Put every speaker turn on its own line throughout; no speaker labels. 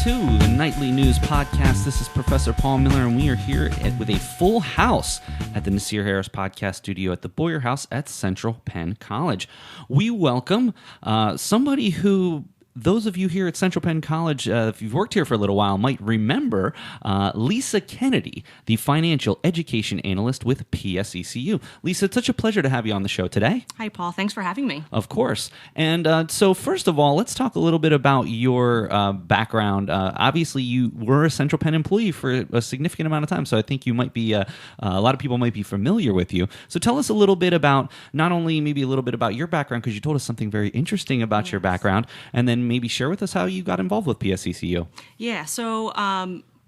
to the Nightly News Podcast. This is Professor Paul Miller, and we are here with a full house at the Nasir Harris Podcast Studio at the Boyer House at Central Penn College. We welcome somebody who those of you here at Central Penn College, if you've worked here for a little while, might remember Lisa Kennedy, the financial education analyst with PSECU. Lisa, it's such a pleasure to have you on the show today.
Hi, Paul. Thanks for having me.
Of course. And so first of all, let's talk a little bit about your background. Obviously, you were a Central Penn employee for a significant amount of time, so I think you might be, a lot of people might be familiar with you. So tell us a little bit about, not only maybe a little bit about your background, because you told us something very interesting about your background, and then maybe share with us how you got involved with PSECU.
Yeah, so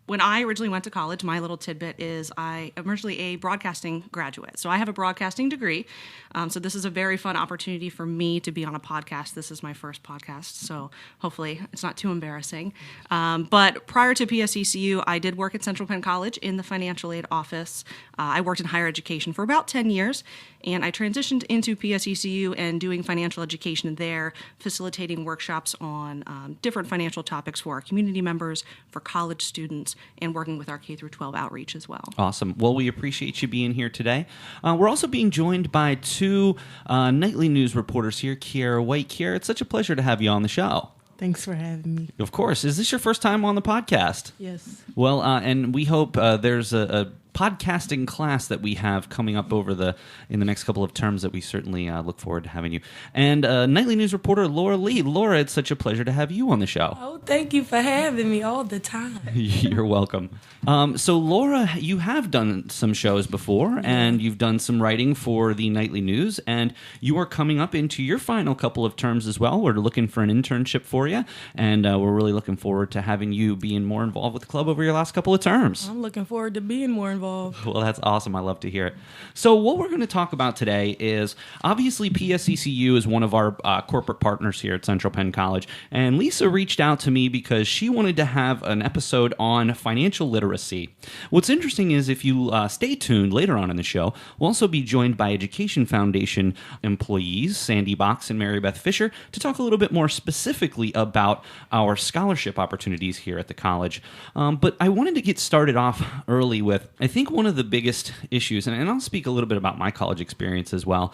when I originally went to college, my little tidbit is I'm originally a broadcasting graduate. So I have a broadcasting degree. So this is a very fun opportunity for me to be on a podcast. This is my first podcast, so hopefully it's not too embarrassing. But prior to PSECU, I did work at Central Penn College in the financial aid office. I worked in higher education for about 10 years, and I transitioned into PSECU and doing financial education there, facilitating workshops on different financial topics for our community members, for college students, and working with our K-12 outreach as well.
Awesome. Well, we appreciate you being here today. We're also being joined by two nightly news reporters here, Kiara White. Kiara, it's such a pleasure to have you on the show.
Thanks for having me.
Of course. Is this your first time on the podcast?
Yes.
Well, and we hope there's a podcasting class that we have coming up in the next couple of terms that we certainly look forward to having you. And nightly news reporter Laura Lee. Laura, it's such a pleasure to have you on the show.
Oh, thank you for having me all the time.
You're welcome. So Laura, you have done some shows before, and you've done some writing for the nightly news, and you are coming up into your final couple of terms as well. We're looking for an internship for you, and we're really looking forward to having you being more involved with the club over your last couple of terms.
I'm looking forward to being more involved.
Well, that's awesome. I love to hear it. So what we're going to talk about today is, obviously, PSECU is one of our corporate partners here at Central Penn College, and Lisa reached out to me because she wanted to have an episode on financial literacy. What's interesting is, if you stay tuned later on in the show, we'll also be joined by Education Foundation employees, Sandy Box and MaryBeth Fisher, to talk a little bit more specifically about our scholarship opportunities here at the college. But I wanted to get started off early with, I think one of the biggest issues, and I'll speak a little bit about my college experience as well,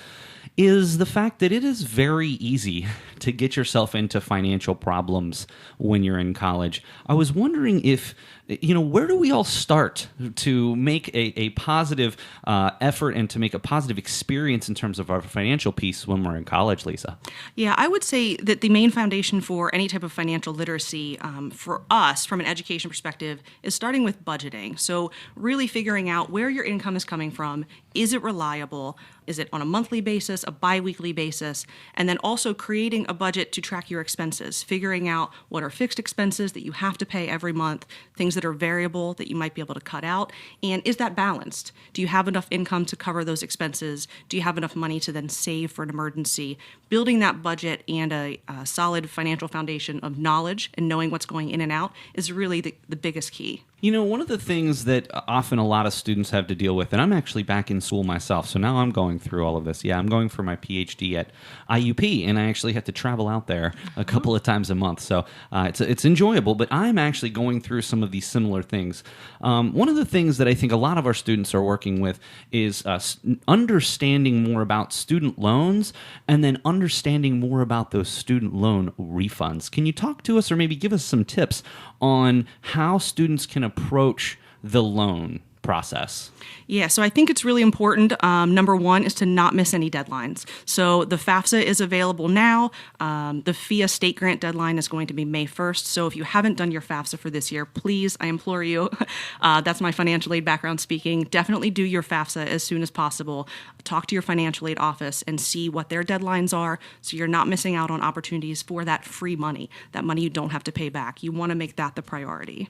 is the fact that it is very easy to get yourself into financial problems when you're in college. I was wondering if, where do we all start to make a positive effort and to make a positive experience in terms of our financial piece when we're in college, Lisa?
Yeah, I would say that the main foundation for any type of financial literacy for us, from an education perspective, is starting with budgeting. So really figuring out where your income is coming from. Is it reliable? Is it on a monthly basis, a bi-weekly basis? And then also creating a budget to track your expenses, figuring out what are fixed expenses that you have to pay every month, things that are variable that you might be able to cut out, and is that balanced? Do you have enough income to cover those expenses? Do you have enough money to then save for an emergency? Building that budget and a solid financial foundation of knowledge and knowing what's going in and out is really the biggest key.
One of the things that often a lot of students have to deal with, and I'm actually back in school myself, so now I'm going through all of this. Yeah, I'm going for my PhD at IUP, and I actually have to travel out there a couple of times a month, so it's enjoyable, but I'm actually going through some of these similar things. One of the things that I think a lot of our students are working with is understanding more about student loans and then understanding more about those student loan refunds. Can you talk to us or maybe give us some tips on how students can approach the loan process?
Yeah, so I think it's really important. Number one is to not miss any deadlines. So the FAFSA is available now. The FIA state grant deadline is going to be May 1st. So if you haven't done your FAFSA for this year, please, I implore you, that's my financial aid background speaking, definitely do your FAFSA as soon as possible. Talk to your financial aid office and see what their deadlines are so you're not missing out on opportunities for that free money, that money you don't have to pay back. You want to make that the priority.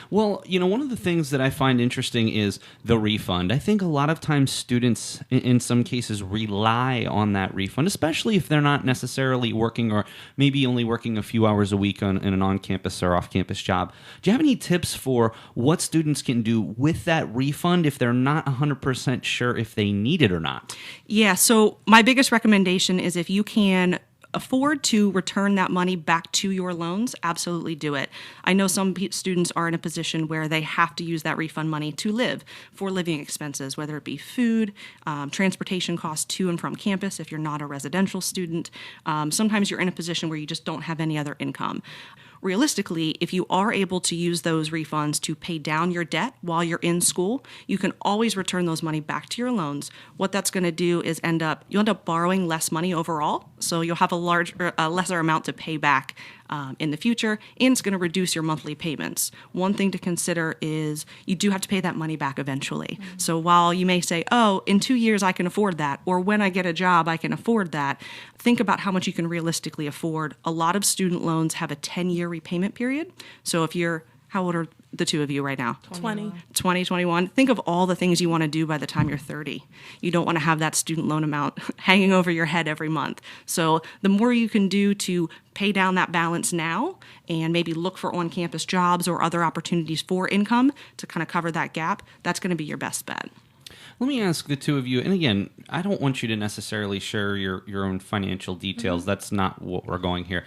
Well, one of the things that I find interesting is the refund. I think a lot of times students, in some cases, rely on that refund, especially if they're not necessarily working or maybe only working a few hours a week in an on-campus or off-campus job. Do you have any tips for what students can do with that refund if they're not 100% sure if they need it or not?
Yeah, so my biggest recommendation is if you can afford to return that money back to your loans, absolutely do it. I know some students are in a position where they have to use that refund money to live for living expenses, whether it be food, transportation costs to and from campus if you're not a residential student. Sometimes you're in a position where you just don't have any other income. Realistically, if you are able to use those refunds to pay down your debt while you're in school, you can always return those money back to your loans. What that's going to do is you'll end up borrowing less money overall, so you'll have a lesser amount to pay back in the future, and it's going to reduce your monthly payments. One thing to consider is you do have to pay that money back eventually. Mm-hmm. So while you may say, oh, in 2 years I can afford that, or when I get a job I can afford that, think about how much you can realistically afford. A lot of student loans have a 10-year repayment period. So how old are the two of you right now?
20.
20, 21. Think of all the things you want to do by the time you're 30. You don't want to have that student loan amount hanging over your head every month. So the more you can do to pay down that balance now and maybe look for on-campus jobs or other opportunities for income to kind of cover that gap, that's going to be your best bet.
Let me ask the two of you, and again, I don't want you to necessarily share your own financial details. Mm-hmm. That's not what we're going here.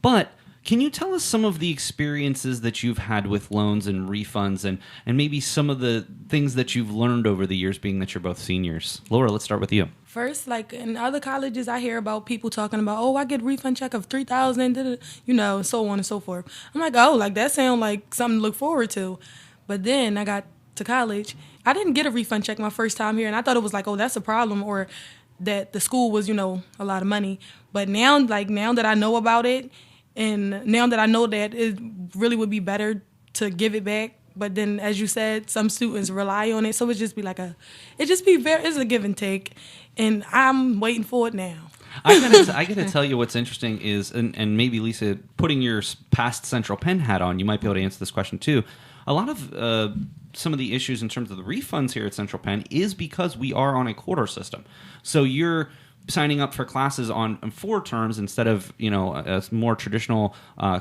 But can you tell us some of the experiences that you've had with loans and refunds and maybe some of the things that you've learned over the years, being that you're both seniors? Laura, let's start with you.
First, like in other colleges, I hear about people talking about, oh, I get a refund check of $3,000, so on and so forth. I'm like, oh, like that sounds like something to look forward to. But then I got to college. I didn't get a refund check my first time here, and I thought it was like, oh, that's a problem, or that the school was, a lot of money. But now that I know about it, and now that I know that it really would be better to give it back, but then as you said, some students rely on it, so it's a give and take, and I'm waiting for it now.
I gotta tell you what's interesting is, and maybe Lisa, putting your past Central Penn hat on, you might be able to answer this question too. A lot of some of the issues in terms of the refunds here at Central Penn is because we are on a quarter system. So you're signing up for classes on 4 terms instead of a more traditional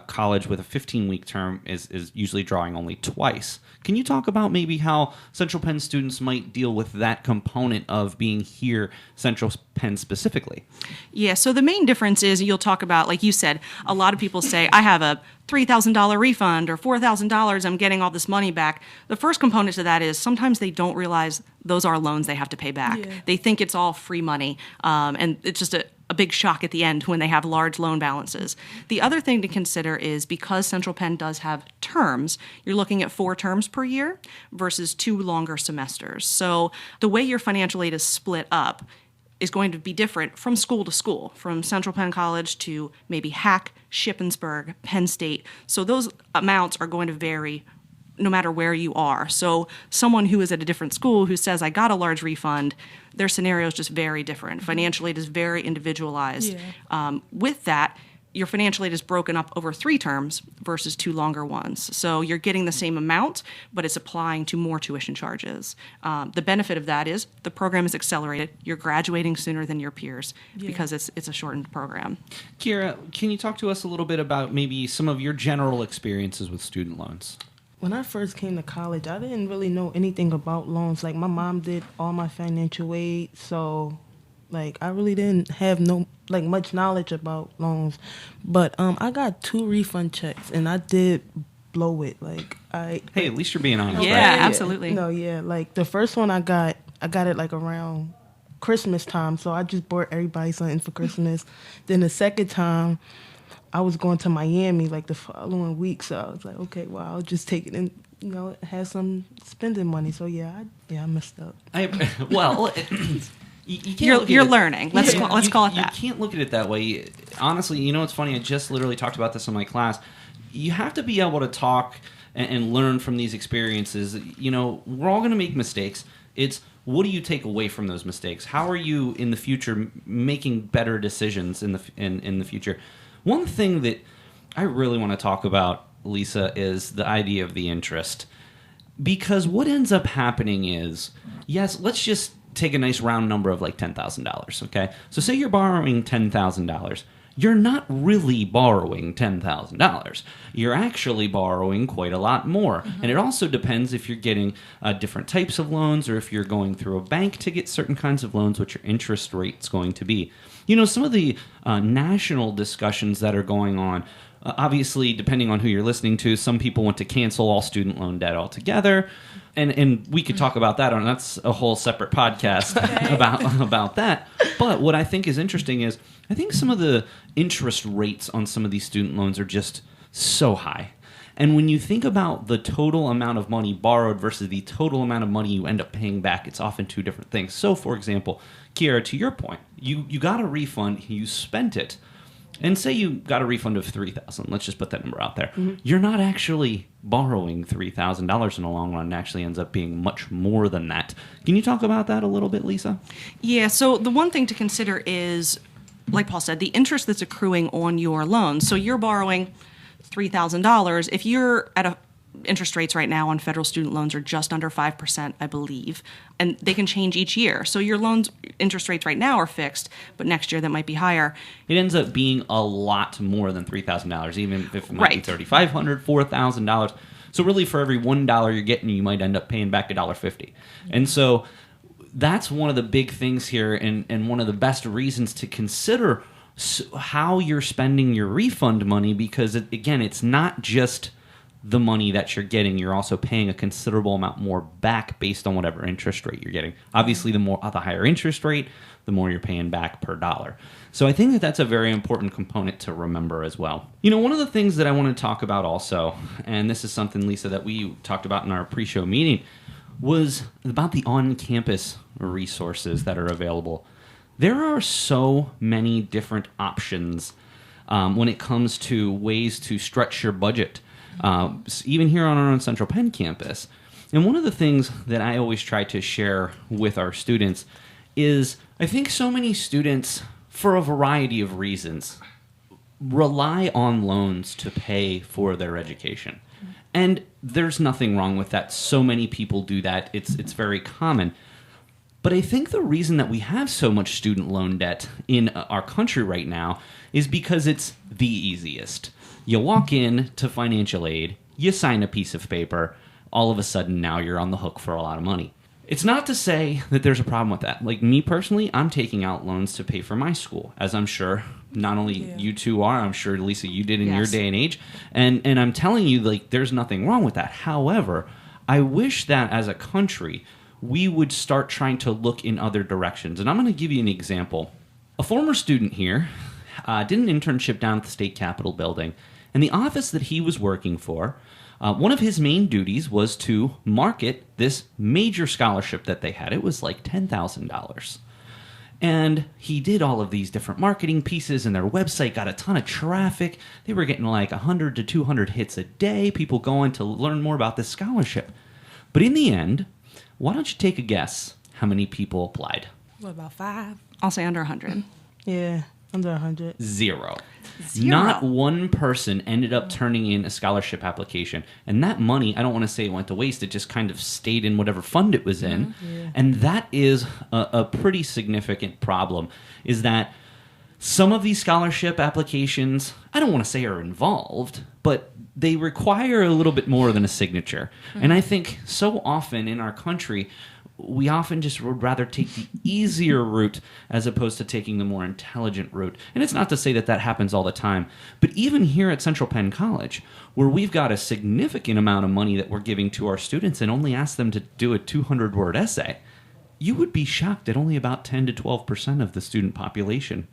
college with a 15-week term is usually drawing only twice. Can you talk about maybe how Central Penn students might deal with that component of being here Central Penn specifically? Yeah,
so the main difference is you'll talk about, like you said, a lot of people say, I have a $3,000 refund or $4,000, I'm getting all this money back. The first component to that is sometimes they don't realize those are loans they have to pay back. Yeah. They think it's all free money, and it's just a big shock at the end when they have large loan balances. The other thing to consider is because Central Penn does have terms, you're looking at 4 terms per year versus 2 longer semesters. So the way your financial aid is split up is going to be different from school to school, from Central Penn College to maybe Hack, Shippensburg, Penn State. So those amounts are going to vary no matter where you are. So someone who is at a different school who says, I got a large refund, their scenario is just very different. Financial aid is very individualized. Yeah. With that, your financial aid is broken up over 3 terms versus 2 longer ones. So you're getting the same amount, but it's applying to more tuition charges. The benefit of that is the program is accelerated. You're graduating sooner than your peers because it's a shortened program.
Kira, can you talk to us a little bit about maybe some of your general experiences with student loans?
When I first came to college, I didn't really know anything about loans. Like, my mom did all my financial aid, so I really didn't have much knowledge about loans. But I got 2 refund checks, and I did blow it.
Hey, at least you're being honest.
Yeah,
right?
absolutely.
No, yeah. The first one I got it around Christmas time, so I just bought everybody something for Christmas. Then the second time, I was going to Miami the following week, so I was like, okay, well, I'll just take it and have some spending money. So I messed up.
You're learning. Let's call it that.
You can't look at it that way. Honestly, it's funny. I just literally talked about this in my class. You have to be able to talk and learn from these experiences. We're all going to make mistakes. It's what do you take away from those mistakes? How are you in the future making better decisions in the future? One thing that I really want to talk about, Lisa, is the idea of the interest. Because what ends up happening is, yes, let's just take a nice round number of $10,000, okay? So say you're borrowing $10,000. you're not really borrowing $10,000. You're actually borrowing quite a lot more. And it also depends if you're getting different types of loans or if you're going through a bank to get certain kinds of loans, what your interest rate's going to be. Some of the national discussions that are going on, obviously, depending on who you're listening to, some people want to cancel all student loan debt altogether. And we could talk about that, and that's a whole separate podcast about that. But what I think is interesting is I think some of the interest rates on some of these student loans are just so high. And when you think about the total amount of money borrowed versus the total amount of money you end up paying back, it's often two different things. So, for example, Kiara, to your point, you got a refund, you spent it. And say you got a refund of $3,000. Let's just put that number out there. You're not actually borrowing $3,000 in the long run. It actually ends up being much more than that. Can you talk about that a little bit, Lisa?
Yeah, so the one thing to consider is, like Paul said, the interest that's accruing on your loan. So you're borrowing $3,000. If you're at interest rates right now on federal student loans are just under 5%, I believe, and they can change each year. So your loans interest rates right now are fixed, but next year that might be higher.
It ends up being a lot more than $3,000, even if it might be $3,500, $4,000. So really, for every $1 you're getting, you might end up paying back $1.50. And so that's one of the big things here, and one of the best reasons to consider how you're spending your refund money, because again, it's not just the money that you're getting, you're also paying a considerable amount more back based on whatever interest rate you're getting. Obviously, the higher interest rate, the more you're paying back per dollar. So I think that that's a very important component to remember as well. One of the things that I want to talk about also, and this is something, Lisa, that we talked about in our pre-show meeting, was about the on-campus resources that are available. There are so many different options when it comes to ways to stretch your budget. Even here on our own Central Penn campus. And one of the things that I always try to share with our students is I think so many students, for a variety of reasons, rely on loans to pay for their education. And there's nothing wrong with that. So many people do that. It's very common. But I think the reason that we have so much student loan debt in our country right now is because it's the easiest. You walk in to financial aid, you sign a piece of paper, all of a sudden now you're on the hook for a lot of money. It's not to say that there's a problem with that. Like me personally, I'm taking out loans to pay for my school, as I'm sure not only you two are, I'm sure, Lisa, you did in your day and age. And I'm telling you, like, there's nothing wrong with that. However, I wish that as a country, we would start trying to look in other directions. And I'm going to give you an example. A former student here did an internship down at the state capitol building. And the office that he was working for, one of his main duties was to market this major scholarship that they had. It was like $10,000. And he did all of these different marketing pieces, and their website got a ton of traffic. They were getting like 100 to 200 hits a day, people going to learn more about this scholarship. But in the end, why don't you take a guess how many people applied?
What, about 5?
I'll say under 100.
Yeah, under 100.
Zero. Not one person ended up turning in a scholarship application. And that money, I don't want to say it went to waste, it just kind of stayed in whatever fund it was in. Yeah. And that is a pretty significant problem, is that some of these scholarship applications, I don't want to say are involved, but they require a little bit more than a signature. Mm-hmm. And I think so often in our country, we often just would rather take the easier route as opposed to taking the more intelligent route. And it's not to say that that happens all the time, but even here at Central Penn College, where we've got a significant amount of money that we're giving to our students and only ask them to do a 200-word essay, you would be shocked that only about 10 to 12% of the student population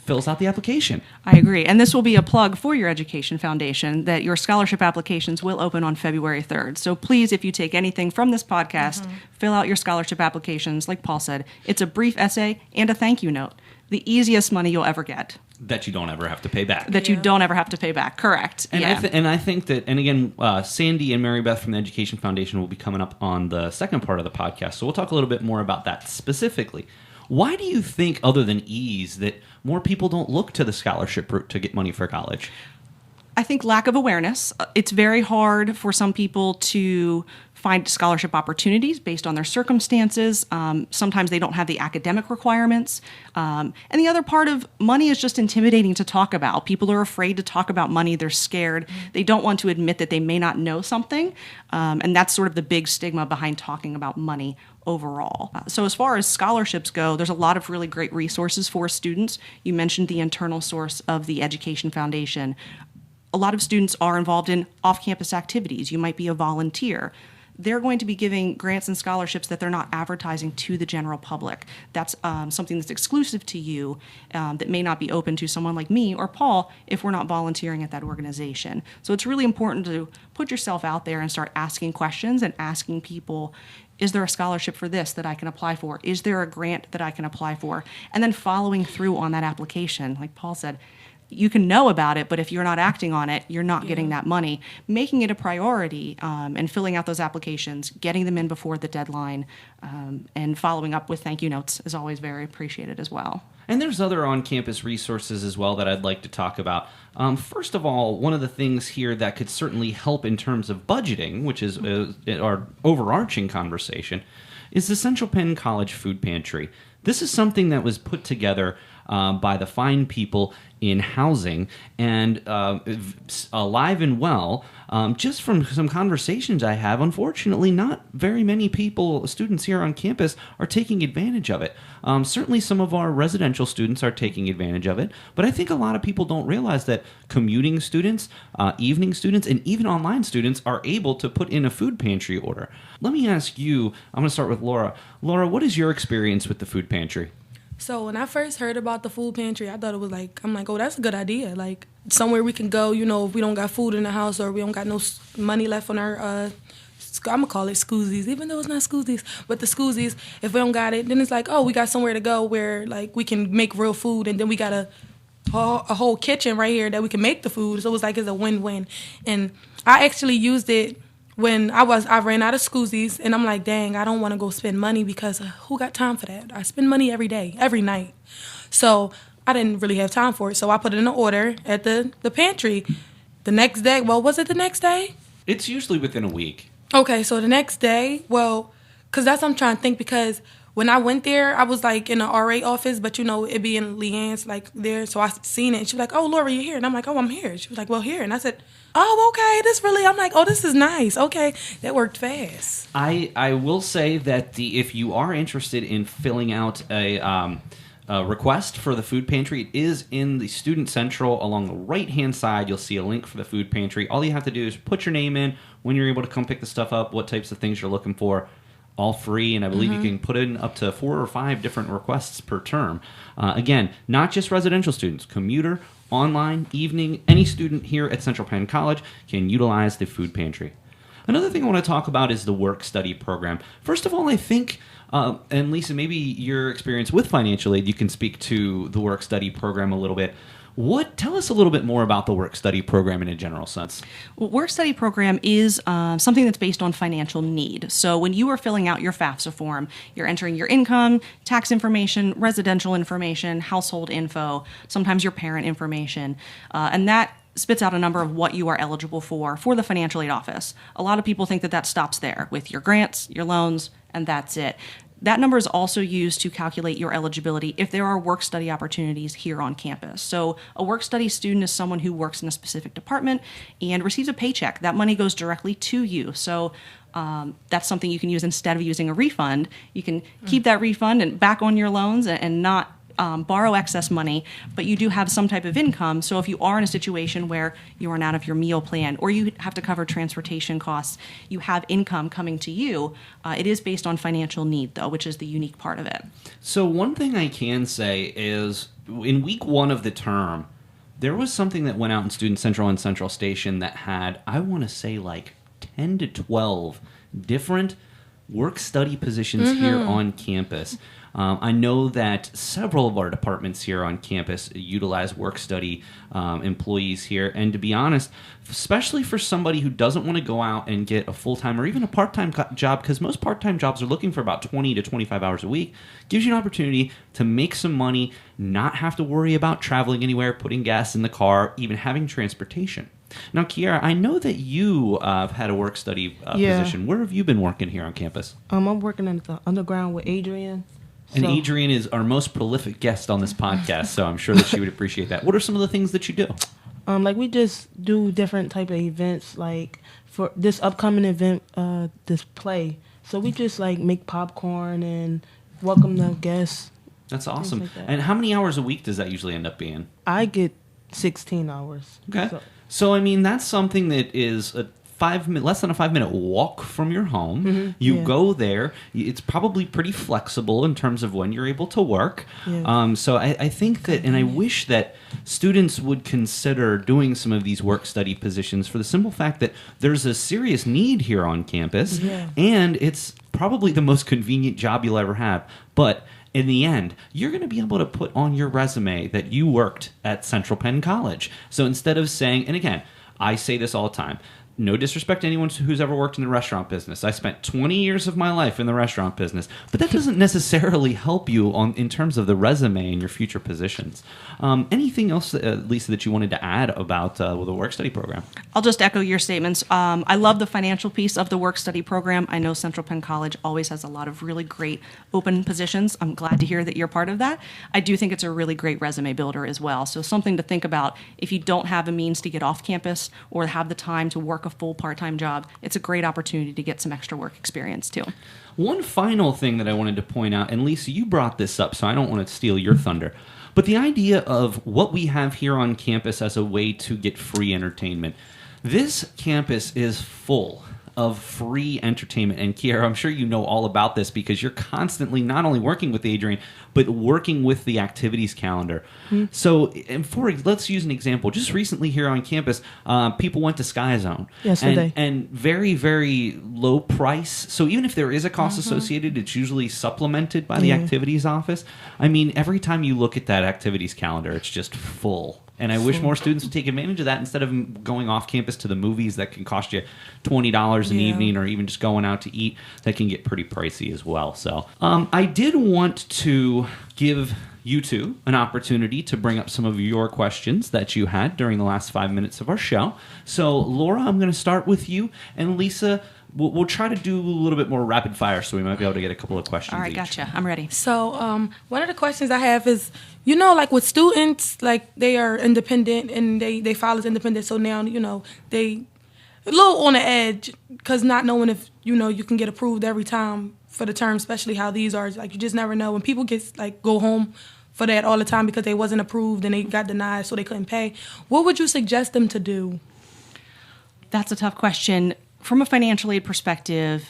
fills out the application.
I agree. And this will be a plug for your education foundation that your scholarship applications will open on February 3rd. So please, if you take anything from this podcast, fill out your scholarship applications. Like Paul said, it's a brief essay and a thank you note. The easiest money you'll ever get.
That you don't ever have to pay back.
That you don't ever have to pay back. Correct.
And I think that, and again, Sandy and MaryBeth from the Education Foundation will be coming up on the second part of the podcast. So we'll talk a little bit more about that specifically. Why do you think, other than ease, that more people don't look to the scholarship route to get money for college?
I think lack of awareness. It's very hard for some people to find scholarship opportunities based on their circumstances. Sometimes they don't have the academic requirements. And the other part of money is just intimidating to talk about. People are afraid to talk about money. They're scared. They don't want to admit that they may not know something. And that's sort of the big stigma behind talking about money overall. So as far as scholarships go, there's a lot of really great resources for students. You mentioned the internal source of the Education Foundation. A lot of students are involved in off-campus activities. You might be a volunteer. They're going to be giving grants and scholarships that they're not advertising to the general public. That's something that's exclusive to you that may not be open to someone like me or Paul if we're not volunteering at that organization. So it's really important to put yourself out there and start asking questions and asking people, is there a scholarship for this that I can apply for? Is there a grant that I can apply for? And then following through on that application. Like Paul said, you can know about it, but if you're not acting on it, you're not getting that money. Making it a priority and filling out those applications, getting them in before the deadline, and following up with thank you notes is always very appreciated as well.
And there's other on-campus resources as well that I'd like to talk about. First of all, one of the things here that could certainly help in terms of budgeting, which is our overarching conversation, is the Central Penn College Food Pantry. This is something that was put together by the fine people in housing and alive and well. Just from some conversations I have, unfortunately, not very many students here on campus are taking advantage of it. Certainly some of our residential students are taking advantage of it, but I think a lot of people don't realize that commuting students, evening students, and even online students are able to put in a food pantry order. Let me ask you, I'm going to start with Laura. Laura, what is your experience with the food pantry?
So when I first heard about the food pantry, I thought it was I'm like, oh, that's a good idea. Like somewhere we can go, if we don't got food in the house or we don't got no money left on our, I'm going to call it scoozies, even though it's not scoozies, but the scoozies, if we don't got it, then it's like, oh, we got somewhere to go where we can make real food, and then we got a whole kitchen right here that we can make the food. So it was it's a win-win. And I actually used it when I ran out of scoozies, and I'm like, dang, I don't want to go spend money because who got time for that? I spend money every day, every night. So I didn't really have time for it. So I put in an order at the pantry. The next day, was it the next day?
It's usually within a week.
Okay, so the next day, because that's what I'm trying to think, because when I went there, I was in the RA office, but it'd be in Leanne's there. So I seen it, and she was like, oh, Laura, you're here. And I'm like, oh, I'm here. She was like, well, here. And I said, oh, okay, I'm like, oh, this is nice. Okay, that worked fast.
I will say that if you are interested in filling out a request for the food pantry, it is in the Student Central along the right-hand side. You'll see a link for the food pantry. All you have to do is put your name in, when you're able to come pick the stuff up, what types of things you're looking for. All free, and I believe you can put in up to 4 or 5 different requests per term. Again, not just residential students, commuter, online, evening, any student here at Central Penn College can utilize the food pantry. Another thing I want to talk about is the work-study program. First of all, I think, and Lisa, maybe your experience with financial aid, you can speak to the work-study program a little bit. Tell us a little bit more about the work-study program in a general sense.
Well, work-study program is something that's based on financial need. So when you are filling out your FAFSA form, you're entering your income, tax information, residential information, household info, sometimes your parent information, and that spits out a number of what you are eligible for the financial aid office. A lot of people think that stops there with your grants, your loans, and that's it. That number is also used to calculate your eligibility if there are work-study opportunities here on campus. So a work-study student is someone who works in a specific department and receives a paycheck. That money goes directly to you. So that's something you can use instead of using a refund. You can keep that refund and back on your loans and not borrow excess money, but you do have some type of income. So if you are in a situation where you run out of your meal plan or you have to cover transportation costs, you have income coming to you. It is based on financial need, though, which is the unique part of it.
So one thing I can say is in week 1 of the term, there was something that went out in Student Central and Central Station that had, I want to say, 10 to 12 different work-study positions here on campus. I know that several of our departments here on campus utilize work-study employees here, and to be honest, especially for somebody who doesn't want to go out and get a full-time or even a part-time job, because most part-time jobs are looking for about 20 to 25 hours a week, gives you an opportunity to make some money, not have to worry about traveling anywhere, putting gas in the car, even having transportation. Now, Kiara, I know that you have had a work-study position. Where have you been working here on campus?
I'm working in the underground with Adrian.
And Adrian is our most prolific guest on this podcast, so I'm sure that she would appreciate that. What are some of the things that you do?
Like we just do different type of events. Like for this upcoming event, this play. So we just like make popcorn and welcome the guests.
That's awesome.
Like that.
And how many hours a week does that usually end up being?
I get 16 hours.
Okay. So I mean, that's something that is less than a 5-minute walk from your home.
Mm-hmm.
You go there. It's probably pretty flexible in terms of when you're able to work.
Yeah.
So I think that, and I wish that students would consider doing some of these work-study positions for the simple fact that there's a serious need here on campus, and it's probably the most convenient job you'll ever have. But in the end, you're going to be able to put on your resume that you worked at Central Penn College. So instead of saying, and again, I say this all the time, no disrespect to anyone who's ever worked in the restaurant business. I spent 20 years of my life in the restaurant business, but that doesn't necessarily help you in terms of the resume and your future positions. Anything else, Lisa, that you wanted to add about the work-study program?
I'll just echo your statements. I love the financial piece of the work-study program. I know Central Penn College always has a lot of really great open positions. I'm glad to hear that you're part of that. I do think it's a really great resume builder as well. So something to think about if you don't have a means to get off campus or have the time to work a full part-time job, it's a great opportunity to get some extra work experience too.
One final thing that I wanted to point out, and Lisa, you brought this up, so I don't want to steal your thunder, but the idea of what we have here on campus as a way to get free entertainment. This campus is full of free entertainment. And Kiara, I'm sure you know all about this because you're constantly not only working with Adrian, but working with the activities calendar. Mm-hmm. So let's use an example. Just recently here on campus, people went to Sky Zone.
Yesterday.
And very, very low price. So even if there is a cost associated, it's usually supplemented by the activities office. I mean, every time you look at that activities calendar, it's just full. And I wish more students would take advantage of that instead of going off campus to the movies that can cost you $20 an evening, or even just going out to eat that can get pretty pricey as well. So I did want to give you two an opportunity to bring up some of your questions that you had during the last 5 minutes of our show. So Laura, I'm going to start with you, and Lisa, we'll try to do a little bit more rapid fire, so we might be able to get a couple of questions.
All right,
each.
gotcha. I'm ready.
So one of the questions I have is, like with students, like they are independent and they file as independent. So now, they a little on the edge because not knowing if, you can get approved every time for the term, especially how these are. Like, you just never know. When people go home for that all the time because they wasn't approved and they got denied so they couldn't pay, what would you suggest them to do?
That's a tough question. From a financial aid perspective,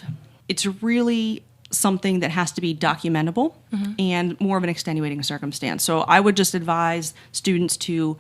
it's really something that has to be documentable and more of an extenuating circumstance. So I would just advise students to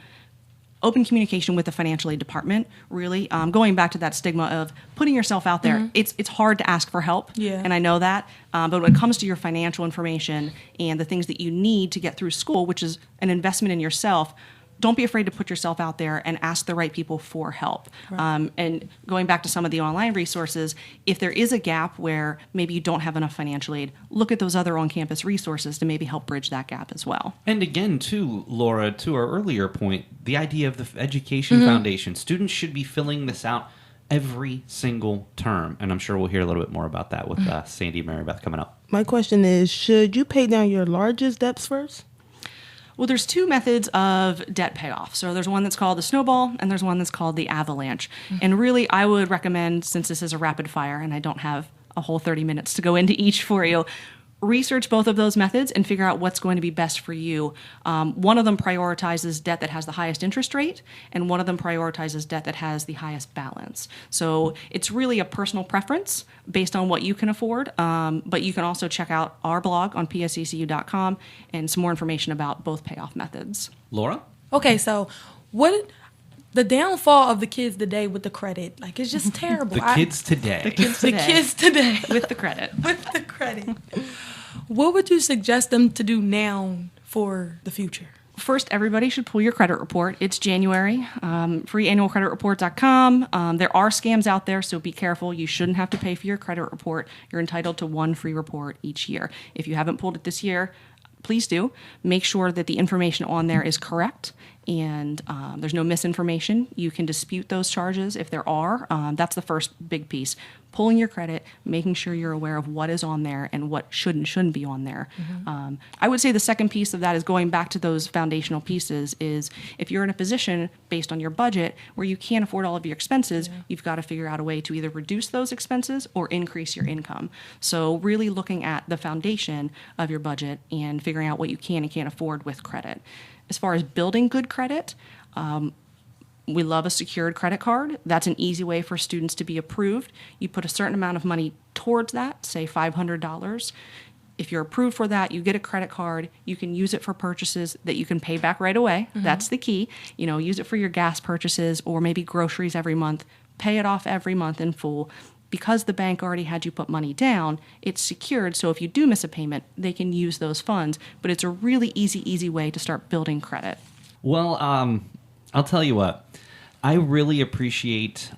open communication with the financial aid department, really. Going back to that stigma of putting yourself out there, it's hard to ask for help, and I know that. But when it comes to your financial information and the things that you need to get through school, which is an investment in yourself, don't be afraid to put yourself out there and ask the right people for help. Right. And going back to some of the online resources, if there is a gap where maybe you don't have enough financial aid, look at those other on-campus resources to maybe help bridge that gap as well.
And again, too, Laura, to our earlier point, the idea of the Education Foundation. Students should be filling this out every single term. And I'm sure we'll hear a little bit more about that with Sandy and MaryBeth coming up.
My question is, should you pay down your largest debts first?
Well, there's two methods of debt payoff. So there's one that's called the snowball, and there's one that's called the avalanche. And really, I would recommend, since this is a rapid fire and I don't have a whole 30 minutes to go into each for you, research both of those methods and figure out what's going to be best for you. One of them prioritizes debt that has the highest interest rate, and one of them prioritizes debt that has the highest balance. So it's really a personal preference based on what you can afford, but you can also check out our blog on PSECU.com and some more information about both payoff methods.
Laura?
Okay, so the downfall of the kids today with the credit, like, it's just terrible.
The kids today.
The kids today.
With the credit.
With the credit. What would you suggest them to do now for the future?
First, everybody should pull your credit report. It's January. Freeannualcreditreport.com. There are scams out there, so be careful. You shouldn't have to pay for your credit report. You're entitled to one free report each year. If you haven't pulled it this year, please do. Make sure that the information on there is correct and there's no misinformation. You can dispute those charges if there are. That's the first big piece. Pulling your credit, making sure you're aware of what is on there and what should and shouldn't be on there. I would say the second piece of that is going back to those foundational pieces is if you're in a position based on your budget where you can't afford all of your expenses, you've got to figure out a way to either reduce those expenses or increase your income. So really looking at the foundation of your budget and figuring out what you can and can't afford with credit. As far as building good credit, we love a secured credit card. That's an easy way for students to be approved. You put a certain amount of money towards that, say $500. If you're approved for that, you get a credit card. You can use it for purchases that you can pay back right away. That's the key. Use it for your gas purchases or maybe groceries every month. Pay it off every month in full. Because the bank already had you put money down, it's secured, so if you do miss a payment, they can use those funds. But it's a really easy way to start building credit.
Well, I'll tell you what. I really appreciate,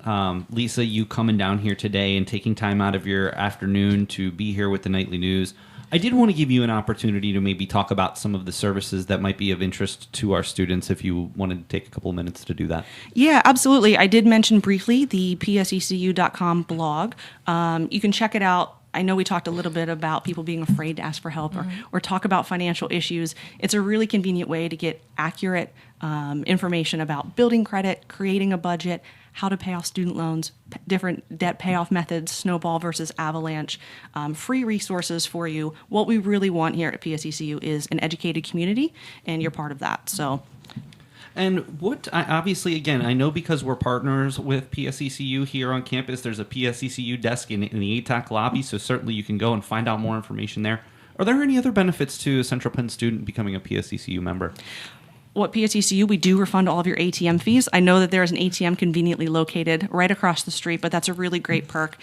Lisa, you coming down here today and taking time out of your afternoon to be here with the Nightly News. I did want to give you an opportunity to maybe talk about some of the services that might be of interest to our students if you wanted to take a couple of minutes to do that.
Yeah, absolutely. I did mention briefly the PSECU.com blog. You can check it out. I know we talked a little bit about people being afraid to ask for help or talk about financial issues. It's a really convenient way to get accurate information about building credit, creating a budget, how to pay off student loans, different debt payoff methods, snowball versus avalanche, free resources for you. What we really want here at PSECU is an educated community, and you're part of that. So.
And obviously, again, I know because we're partners with PSECU here on campus, there's a PSECU desk in the ATAC lobby, so certainly you can go and find out more information there. Are there any other benefits to a Central Penn student becoming a PSECU member?
Well, at PSECU, we do refund all of your ATM fees. I know that there is an ATM conveniently located right across the street, but that's a really great perk.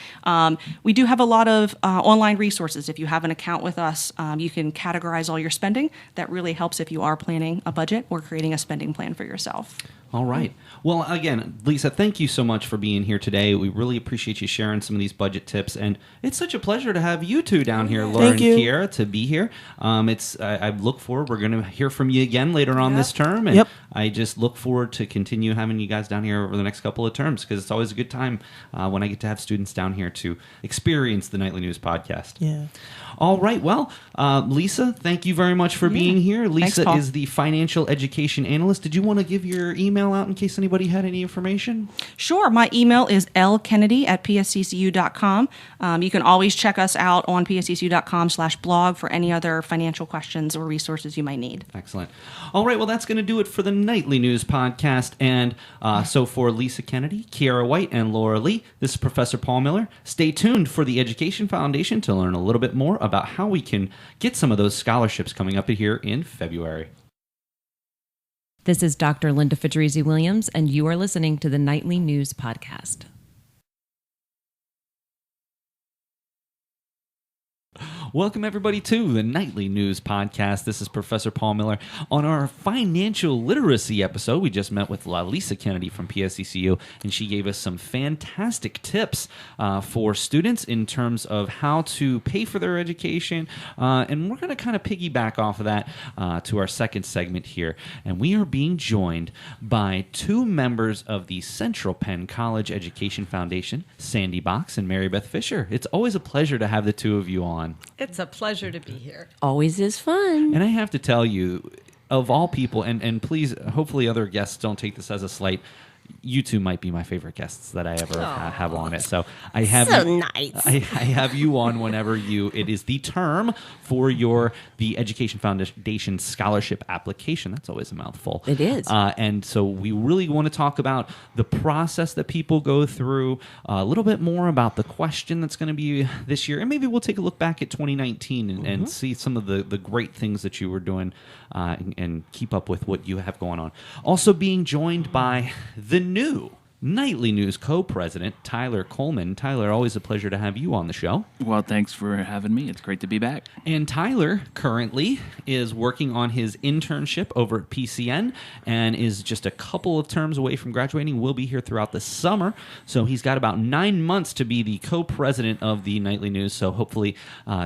We do have a lot of online resources. If you have an account with us, you can categorize all your spending. That really helps if you are planning a budget or creating a spending plan for yourself.
All right. Well, again, Lisa, thank you so much for being here today. We really appreciate you sharing some of these budget tips, and it's such a pleasure to have you two down here, Laura and Kiera, to be here. I look forward. We're going to hear from you again later on this term, and I just look forward to continue having you guys down here over the next couple of terms because it's always a good time when I get to have students down here to experience the Nightly News podcast.
Yeah.
All right. Well, Lisa, thank you very much for being here. Lisa is the financial education analyst. Did you want to give your email out in case anybody had any information?
Sure. My email is lkennedy@psccu.com. You can always check us out on psccu.com/blog for any other financial questions or resources you might need.
Excellent. All right. Well, that's going to do it for the Nightly News podcast. And so for Lisa Kennedy, Kiera White, and Laura Lee, this is Professor Paul Miller. Stay tuned for the Education Foundation to learn a little bit more about how we can get some of those scholarships coming up here in February.
This is Dr. Linda Fedrizzi-Williams, and you are listening to the Nightly News Podcast.
Welcome, everybody, to the Nightly News Podcast. This is Professor Paul Miller. On our financial literacy episode, we just met with Lisa Kennedy from PSECU, and she gave us some fantastic tips for students in terms of how to pay for their education. And we're going to kind of piggyback off of that to our second segment here. And we are being joined by two members of the Central Penn College Education Foundation, Sandy Box and MaryBeth Fisher. It's always a pleasure to have the two of you on.
It's a pleasure to be here.
Always is fun.
And I have to tell you, of all people, and please, hopefully other guests don't take this as a slight, you two might be my favorite guests that I ever have on it. So I have
nice.
I have you on whenever it is the term for the Education Foundation scholarship application. That's always a mouthful.
It is.
And so we really want to talk about the process that people go through, a little bit more about the question that's going to be this year, and maybe we'll take a look back at 2019 and see some of the great things that you were doing and keep up with what you have going on. Also being joined by the new Nightly News co-president, Tyler Coleman. Tyler, always a pleasure to have you on the show.
Well, thanks for having me. It's great to be back.
And Tyler currently is working on his internship over at PCN and is just a couple of terms away from graduating. Will be here throughout the summer. So he's got about 9 months to be the co-president of the Nightly News. So hopefully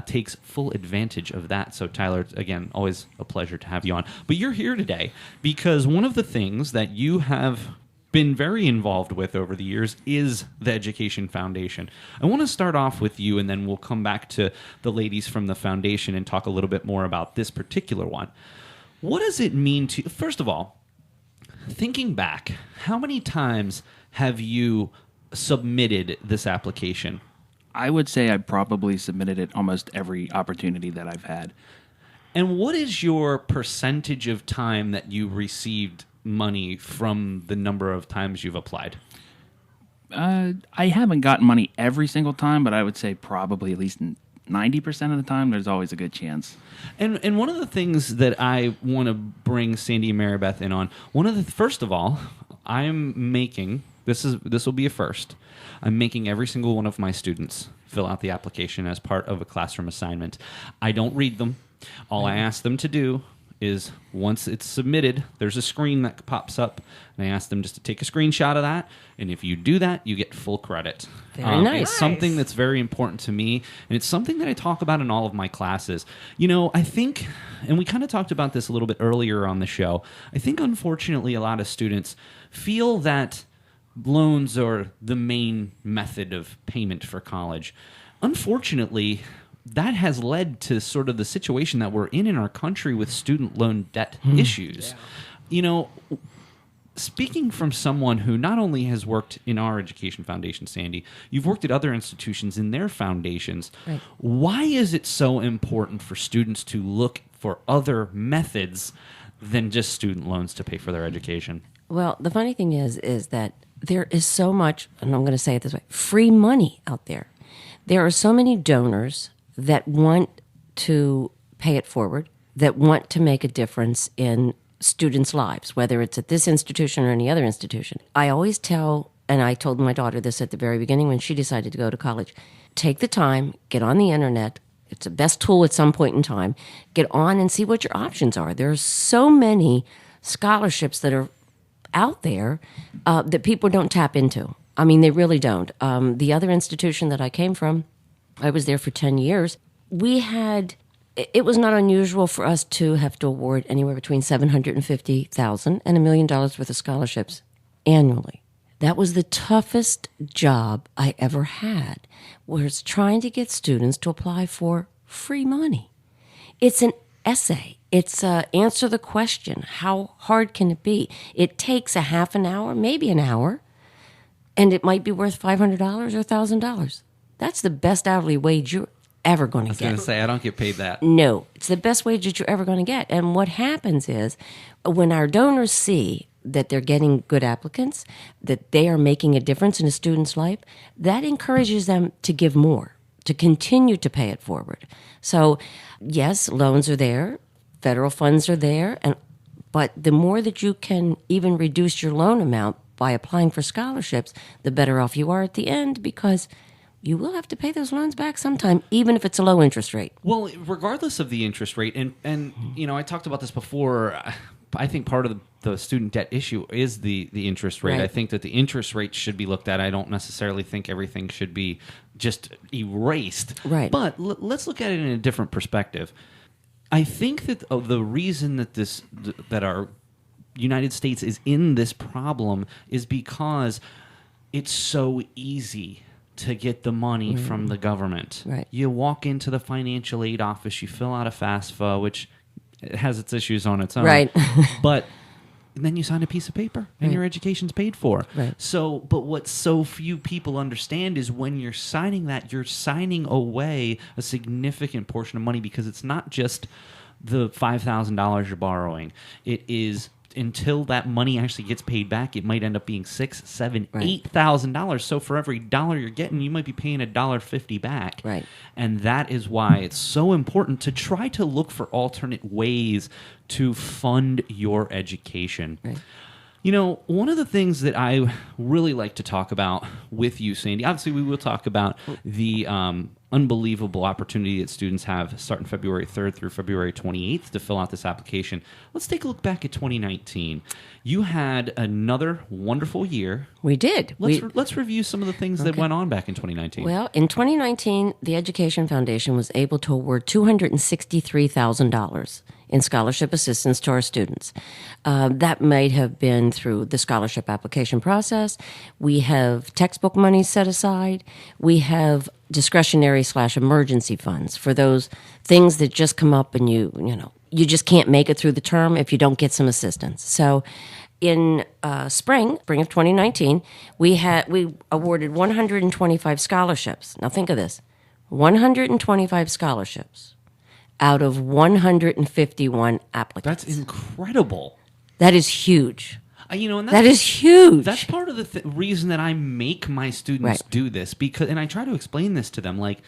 takes full advantage of that. So Tyler, again, always a pleasure to have you on. But you're here today because one of the things that you have been very involved with over the years is the Education Foundation. I want to start off with you, and then we'll come back to the ladies from the foundation and talk a little bit more about this particular one. What does it mean to, first of all, thinking back, how many times have you submitted this application?
I would say I probably submitted it almost every opportunity that I've had.
And what is your percentage of time that you received money from the number of times you've applied?
I haven't gotten money every single time, but I would say probably at least 90% of the time, there's always a good chance.
And one of the things that I want to bring Sandy and MaryBeth in on, first of all, I'm making, this will be a first, I'm making every single one of my students fill out the application as part of a classroom assignment. I don't read them. All I ask them to do is once it's submitted, there's a screen that pops up, and I ask them just to take a screenshot of that, and if you do that, you get full credit.
Very nice.
It's something that's very important to me, and it's something that I talk about in all of my classes. You know, I think, and we kind of talked about this a little bit earlier on the show, I think unfortunately a lot of students feel that loans are the main method of payment for college. Unfortunately, that has led to sort of the situation that we're in our country with student loan debt issues. Yeah. You know, speaking from someone who not only has worked in our education foundation, Sandy, you've worked at other institutions in their foundations. Right. Why is it so important for students to look for other methods than just student loans to pay for their education?
Well, the funny thing is that there is so much, and I'm going to say it this way, free money out there. There are so many donors that want to pay it forward, that want to make a difference in students' lives, whether it's at this institution or any other institution. I always tell, and I told my daughter this at the very beginning when she decided to go to college, take the time, get on the internet. It's the best tool at some point in time. Get on and see what your options are. There are so many scholarships that are out there that people don't tap into. I mean, they really don't. The other institution that I came from, I was there for 10 years. It was not unusual for us to have to award anywhere between $750,000 and $1 million worth of scholarships annually. That was the toughest job I ever had, was trying to get students to apply for free money. It's an essay. It's answer the question. How hard can it be? It takes a half an hour, maybe an hour, and it might be worth $500 or $1,000. That's the best hourly wage you're ever going to get.
I was going to say, I don't get paid that.
No, it's the best wage that you're ever going to get. And what happens is when our donors see that they're getting good applicants, that they are making a difference in a student's life, that encourages them to give more, to continue to pay it forward. So, yes, loans are there, federal funds are there, but the more that you can even reduce your loan amount by applying for scholarships, the better off you are at the end, because you will have to pay those loans back sometime, even if it's a low interest rate.
Well, regardless of the interest rate, and you know, I talked about this before. I think part of the student debt issue is the interest rate. Right. I think that the interest rate should be looked at. I don't necessarily think everything should be just erased.
Right.
But let's look at it in a different perspective. I think that the reason that our United States is in this problem is because it's so easy to get the money from the government.
Right.
You walk into the financial aid office, you fill out a FAFSA, which has its issues on its own.
Right.
But then you sign a piece of paper and your education's paid for.
Right.
So, but what so few people understand is when you're signing that, you're signing away a significant portion of money, because it's not just the $5,000 you're borrowing. It is, until that money actually gets paid back, it might end up being $6,000, $7,000, $8,000. So for every dollar you're getting, you might be paying $1.50 back.
Right.
And that is why it's so important to try to look for alternate ways to fund your education.
Right.
One of the things that I really like to talk about with you, Sandy, obviously we will talk about the unbelievable opportunity that students have starting February 3rd through February 28th to fill out this application. Let's take a look back at 2019. You had another wonderful year.
We did.
Let's review some of the things that went on back in 2019.
Well, in 2019, the Education Foundation was able to award $263,000 in scholarship assistance to our students. That might have been through the scholarship application process. We have textbook money set aside. We have discretionary/emergency funds for those things that just come up and you just can't make it through the term if you don't get some assistance. So in spring of 2019, we awarded 125 scholarships. Now think of this, 125 scholarships out of 151 applicants.
That's incredible.
That is huge.
And
that is huge.
That's part of the reason that I make my students do this, and I try to explain this to them, like,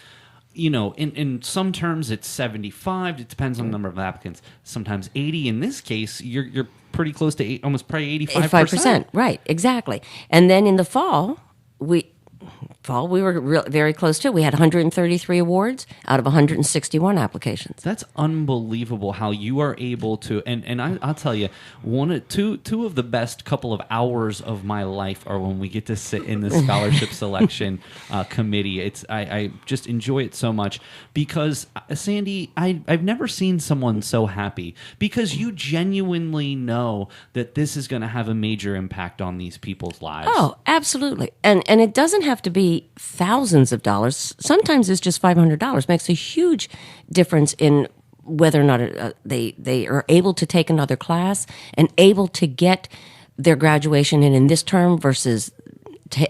in some terms it's 75. It depends on the number of applicants. Sometimes 80. In this case, you're pretty close to almost probably 85%.
Right, exactly. And then in the fall, we were very close to. We had 133 awards out of 161 applications.
That's unbelievable how you are able to. And I'll tell you, two of the best couple of hours of my life are when we get to sit in the scholarship selection committee. I just enjoy it so much because, Sandy, I've never seen someone so happy because you genuinely know that this is going to have a major impact on these people's lives.
Oh, absolutely. And it doesn't have to be thousands of dollars. Sometimes it's just $500. Makes a huge difference in whether or not they are able to take another class and able to get their graduation in this term versus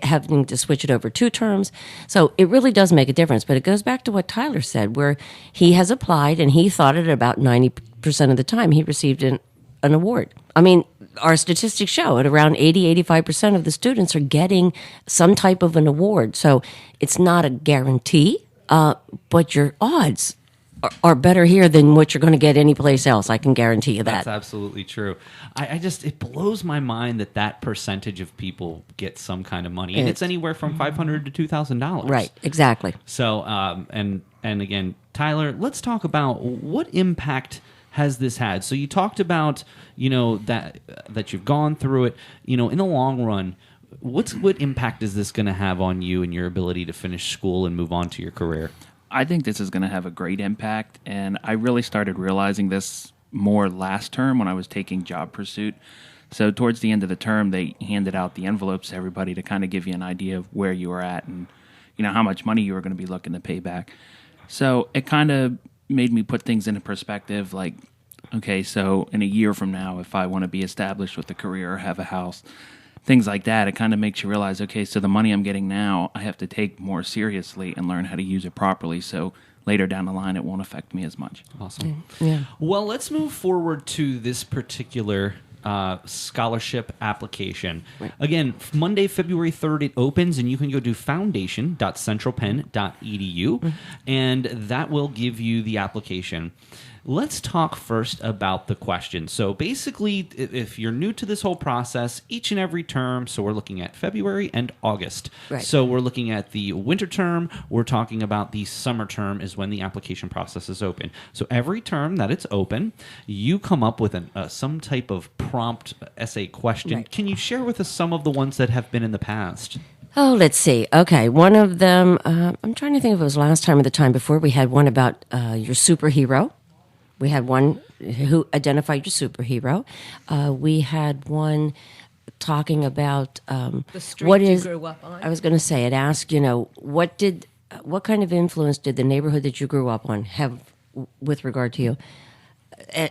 having to switch it over 2 terms. So it really does make a difference. But it goes back to what Tyler said, where he has applied and he thought at about 90% of the time he received an award. I mean, our statistics show at around 80-85% of the students are getting some type of an award. So it's not a guarantee, but your odds are better here than what you're going to get anyplace else. I can guarantee you that.
That's absolutely true. It blows my mind that percentage of people get some kind of money, and it's anywhere from $500 to $2,000.
Right, exactly.
So, and again, Tyler, let's talk about what impact has this had? So you talked about, that you've gone through it, in the long run, what impact is this going to have on you and your ability to finish school and move on to your career?
I think this is going to have a great impact, and I really started realizing this more last term when I was taking job pursuit. So towards the end of the term, they handed out the envelopes to everybody to kind of give you an idea of where you were at and, how much money you were going to be looking to pay back. So it kind of made me put things into perspective, like, okay, so in a year from now, if I want to be established with a career or have a house, things like that, it kind of makes you realize, okay, so the money I'm getting now, I have to take more seriously and learn how to use it properly, so later down the line, it won't affect me as much.
Awesome.
Yeah.
Well, let's move forward to this particular scholarship application. Right. Again, Monday, February 3rd, it opens, and you can go to foundation.centralpenn.edu, and that will give you the application. Let's talk first about the questions. So basically, if you're new to this whole process, each and every term, so we're looking at February and August. Right. So we're looking at the winter term. We're talking about the summer term is when the application process is open. So every term that it's open, you come up with some type of prompt essay question. Right. Can you share with us some of the ones that have been in the past?
Oh, let's see. Okay, one of them, I'm trying to think if it was last time or the time before, we had one about your superhero. We had one who identified your superhero. We had one talking about
the street you grew up on.
I was going to say, it asked, what kind of influence did the neighborhood that you grew up on have with regard to you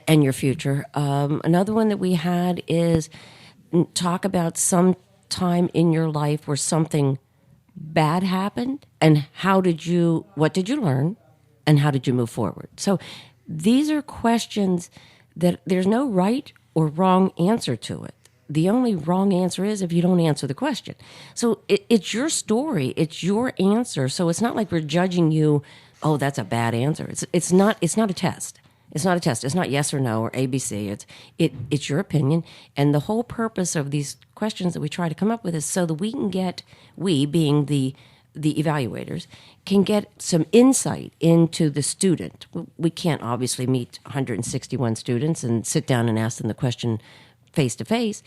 and your future? Another one that we had is talk about some time in your life where something bad happened and what did you learn and how did you move forward? So these are questions that there's no right or wrong answer to it. The only wrong answer is if you don't answer the question. So it's your story. It's your answer. So it's not like we're judging you, oh, that's a bad answer. It's not a test. It's not a test. It's not yes or no or ABC. It's your opinion. And the whole purpose of these questions that we try to come up with is so that we being the evaluators, can get some insight into the student. We can't obviously meet 161 students and sit down and ask them the question face to face.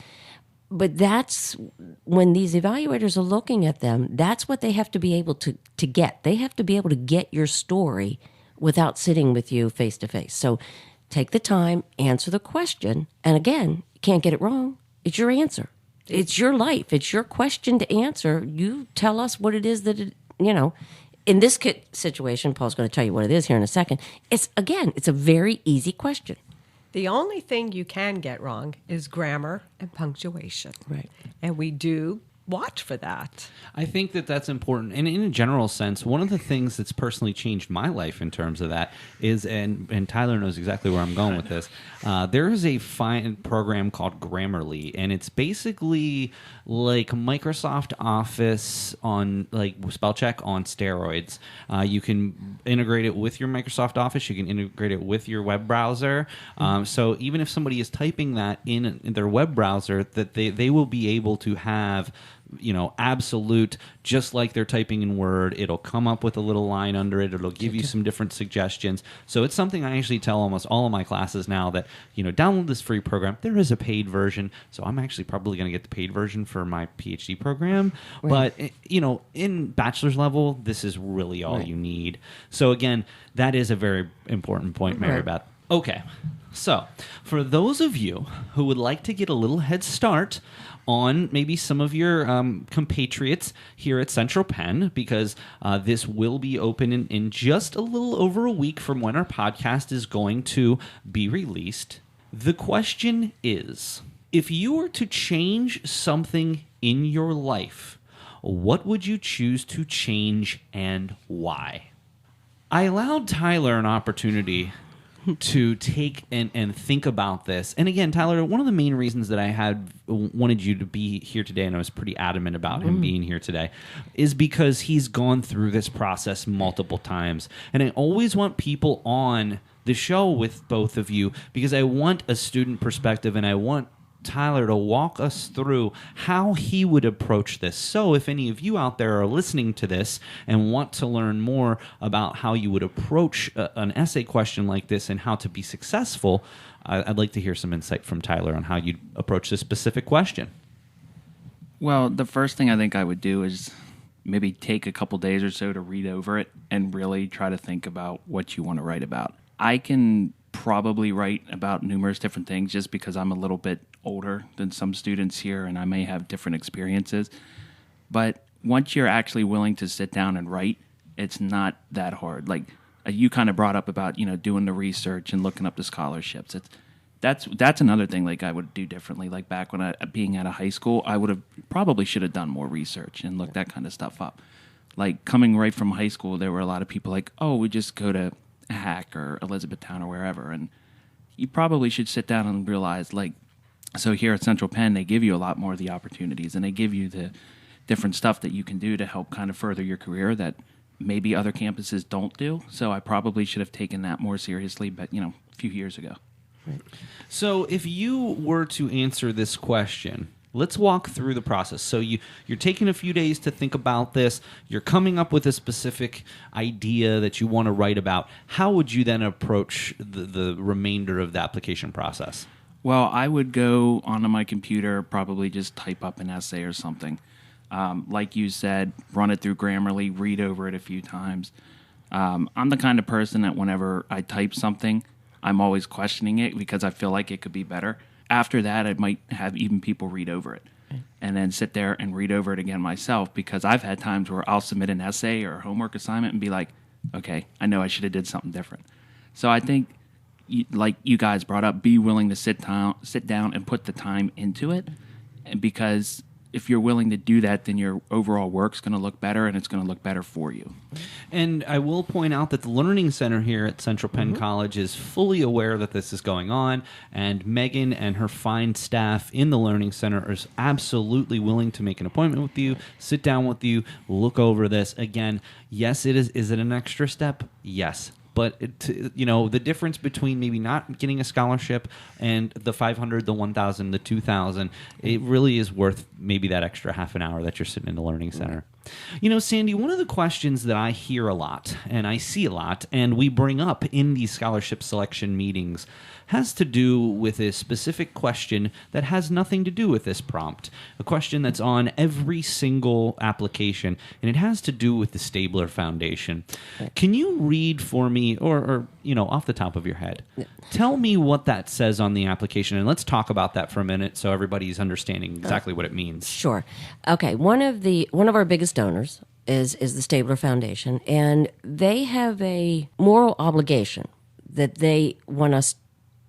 But that's when these evaluators are looking at them, that's what they have to be able to get. They have to be able to get your story without sitting with you face to face. So take the time, answer the question, and again, you can't get it wrong. It's your answer. It's your life. It's your question to answer. You tell us what it is that, in this situation, Paul's going to tell you what it is here in a second. It's a very easy question.
The only thing you can get wrong is grammar and punctuation.
Right.
And we do watch for that.
I think that that's important. And in a general sense, one of the things that's personally changed my life in terms of that is, and Tyler knows exactly where I'm going with this, there is a fine program called Grammarly, and it's basically like Microsoft Office on, like, spell check on steroids. You can integrate it with your Microsoft Office. You can integrate it with your web browser. So even if somebody is typing that in their web browser, that they will be able to have absolute, just like they're typing in Word. It'll come up with a little line under it. It'll give you some different suggestions. So it's something I actually tell almost all of my classes now that, download this free program. There is a paid version. So I'm actually probably going to get the paid version for my PhD program. Right. But, in bachelor's level, this is really all you need. So again, that is a very important point, MaryBeth. Right. Okay. So for those of you who would like to get a little head start on maybe some of your compatriots here at Central Penn, because this will be open in just a little over a week from when our podcast is going to be released. The question is, if you were to change something in your life, what would you choose to change and why? I allowed Tyler an opportunity to take and think about this. And again, Tyler, one of the main reasons that I had wanted you to be here today, and I was pretty adamant about him being here today, is because he's gone through this process multiple times. And I always want people on the show with both of you because I want a student perspective, and I want Tyler to walk us through how he would approach this. So if any of you out there are listening to this and want to learn more about how you would approach an essay question like this and how to be successful, I'd like to hear some insight from Tyler on how you'd approach this specific question.
Well, the first thing I think I would do is maybe take a couple days or so to read over it and really try to think about what you want to write about. I can probably write about numerous different things just because I'm a little bit older than some students here and I may have different experiences. But once you're actually willing to sit down and write, it's not that hard. Like you kind of brought up about, doing the research and looking up the scholarships. That's another thing like I would do differently. Like back when being at a high school, I should have done more research and looked that kind of stuff up. Like coming right from high school, there were a lot of people like, oh, we just go to Hack or Elizabethtown or wherever, and you probably should sit down and realize, like, so here at Central Penn, they give you a lot more of the opportunities, and they give you the different stuff that you can do to help kind of further your career that maybe other campuses don't do. So I probably should have taken that more seriously, but a few years ago.
Right. So if you were to answer this question, let's walk through the process. So you're taking a few days to think about this. You're coming up with a specific idea that you want to write about. How would you then approach the remainder of the application process?
Well, I would go onto my computer, probably just type up an essay or something. Like you said, run it through Grammarly, read over it a few times. I'm the kind of person that whenever I type something, I'm always questioning it because I feel like it could be better. After that, I might have even people read over it and then sit there and read over it again myself because I've had times where I'll submit an essay or a homework assignment and be like, okay, I know I should have did something different. So I think, like you guys brought up, be willing to sit down and put the time into it. And because if you're willing to do that, then your overall work's going to look better and it's going to look better for you.
And I will point out that the Learning Center here at Central Penn College is fully aware that this is going on, and Megan and her fine staff in the Learning Center are absolutely willing to make an appointment with you, sit down with you, look over this. Again, yes, it is. Is it an extra step? Yes. but the difference between maybe not getting a scholarship and the 500, the 1,000, the 2,000, it really is worth maybe that extra half an hour that you're sitting in the Learning Center. Sandy, one of the questions that I hear a lot and I see a lot and we bring up in these scholarship selection meetings has to do with a specific question that has nothing to do with this prompt, a question that's on every single application, and it has to do with the Stabler Foundation. Can you read for me, or off the top of your head, tell me what that says on the application, and let's talk about that for a minute so everybody's understanding exactly what it means.
Sure. Okay. One of our biggest donors is the Stabler Foundation, and they have a moral obligation that they want us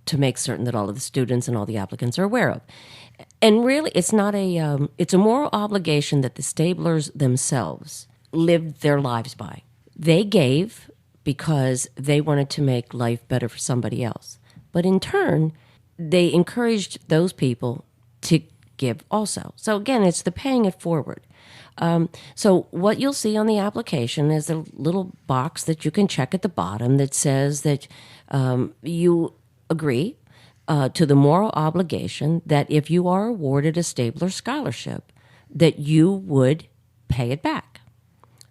to make certain that all of the students and all the applicants are aware of. And really, it's not it's a moral obligation that the Stablers themselves lived their lives by. They gave because they wanted to make life better for somebody else. But in turn, they encouraged those people to give also. So again, it's the paying it forward. So what you'll see on the application is a little box that you can check at the bottom that says that you agree to the moral obligation that if you are awarded a Stabler scholarship, that you would pay it back,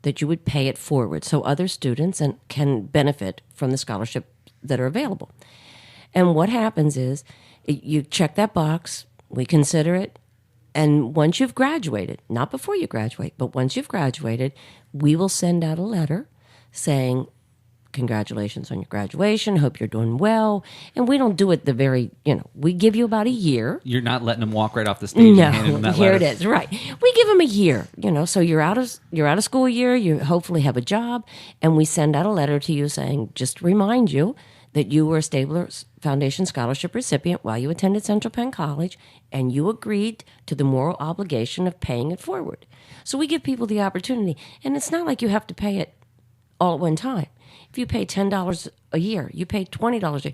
that you would pay it forward so other students can benefit from the scholarships that are available. And what happens is you check that box, we consider it, and once you've graduated, not before you graduate, but once you've graduated, we will send out a letter saying, congratulations on your graduation, hope you're doing well. And we don't do it we give you about a year.
You're not letting them walk right off the stage and hand them that
here
letter.
It is, right. We give them a year, so you're out of school year, you hopefully have a job, and we send out a letter to you saying, just to remind you that you were a Stabler Foundation scholarship recipient while you attended Central Penn College, and you agreed to the moral obligation of paying it forward. So we give people the opportunity, and it's not like you have to pay it all at one time. If you pay $10 a year, you pay $20 a year.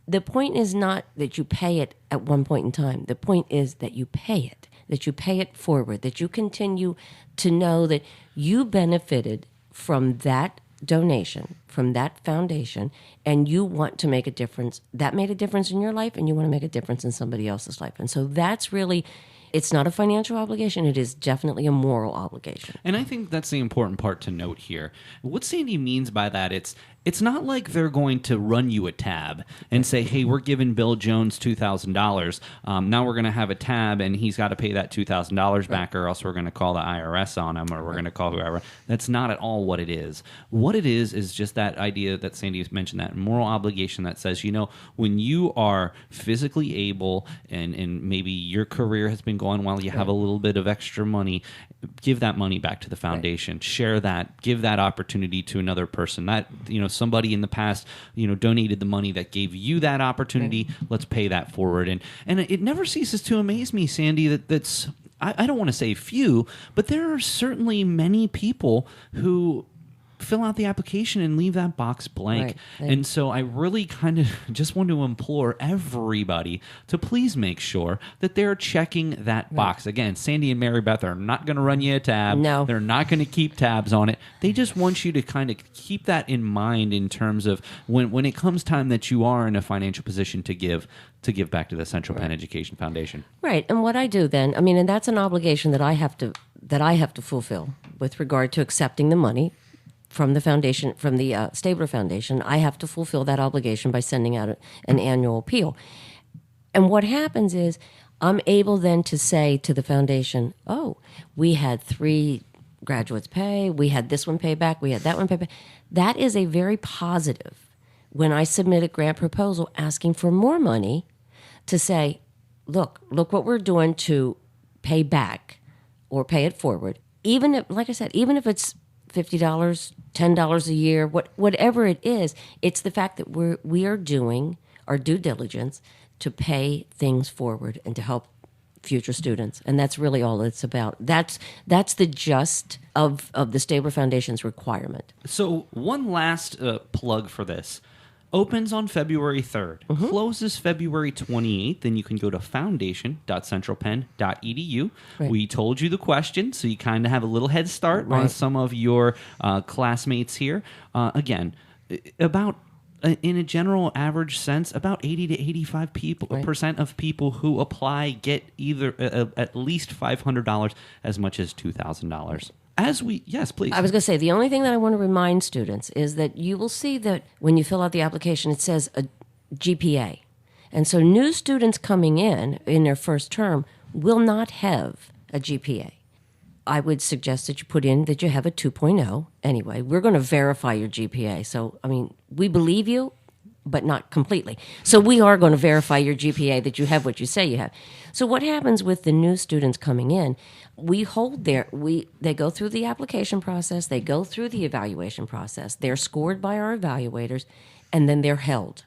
The point is not that you pay it at one point in time. The point is that you pay it forward, that you continue to know that you benefited from that donation, from that foundation, and you want to make a difference. That made a difference in your life, and you want to make a difference in somebody else's life. And so that's really, it's not a financial obligation. It is definitely a moral obligation.
And I think that's the important part to note here. What Sandy means by that, it's not like they're going to run you a tab and say, hey, we're giving Bill Jones $2,000. Now we're going to have a tab, and he's got to pay that $2,000 back, or else we're going to call the IRS on him, or we're going to call whoever. That's not at all what it is. What it is just that idea that Sandy has mentioned, that moral obligation that says, when you are physically able and maybe your career has been going well, you have a little bit of extra money, give that money back to the foundation. Share that. Give that opportunity to another person. That, somebody in the past, donated the money that gave you that opportunity. Let's pay that forward. And it never ceases to amaze me, Sandy, that's I don't want to say few, but there are certainly many people who fill out the application and leave that box blank. Right. And so I really kind of just want to implore everybody to please make sure that they're checking that box. Again, Sandy and MaryBeth are not going to run you a tab.
No.
They're not going to keep tabs on it. They just want you to kind of keep that in mind in terms of when it comes time that you are in a financial position to give back to the Central Penn Education Foundation.
Right. And what I do then, and that's an obligation that I have to fulfill with regard to accepting the money from the foundation, from the Stabler Foundation. I have to fulfill that obligation by sending out an annual appeal. And what happens is I'm able then to say to the foundation, oh, we had 3 graduates pay, we had this one pay back, we had that one pay back. That is a very positive. When I submit a grant proposal asking for more money, to say, look what we're doing to pay back or pay it forward. Even if, like I said, even if it's $50, $10 a year, whatever it is, it's the fact that we are doing our due diligence to pay things forward and to help future students. And that's really all it's about. That's the gist of the Stabler Foundation's requirement.
So one last plug for this. Opens on February 3rd, closes February 28th, and you can go to foundation.centralpenn.edu. Right. We told you the question, so you kind of have a little head start on some of your classmates here. Again, about in a general average sense, about 80 to 85 percent of people who apply get either at least $500, as much as $2,000. Yes, please.
I was going to say, the only thing that I want to remind students is that you will see that when you fill out the application, it says a GPA. And so new students coming in their first term will not have a GPA. I would suggest that you put in that you have a 2.0 anyway. We're going to verify your GPA. So, I mean, we believe you, but not completely. So we are going to verify your GPA that you have what you say you have. So what happens with the new students coming in, they go through the application process, they go through the evaluation process, they're scored by our evaluators, and then they're held.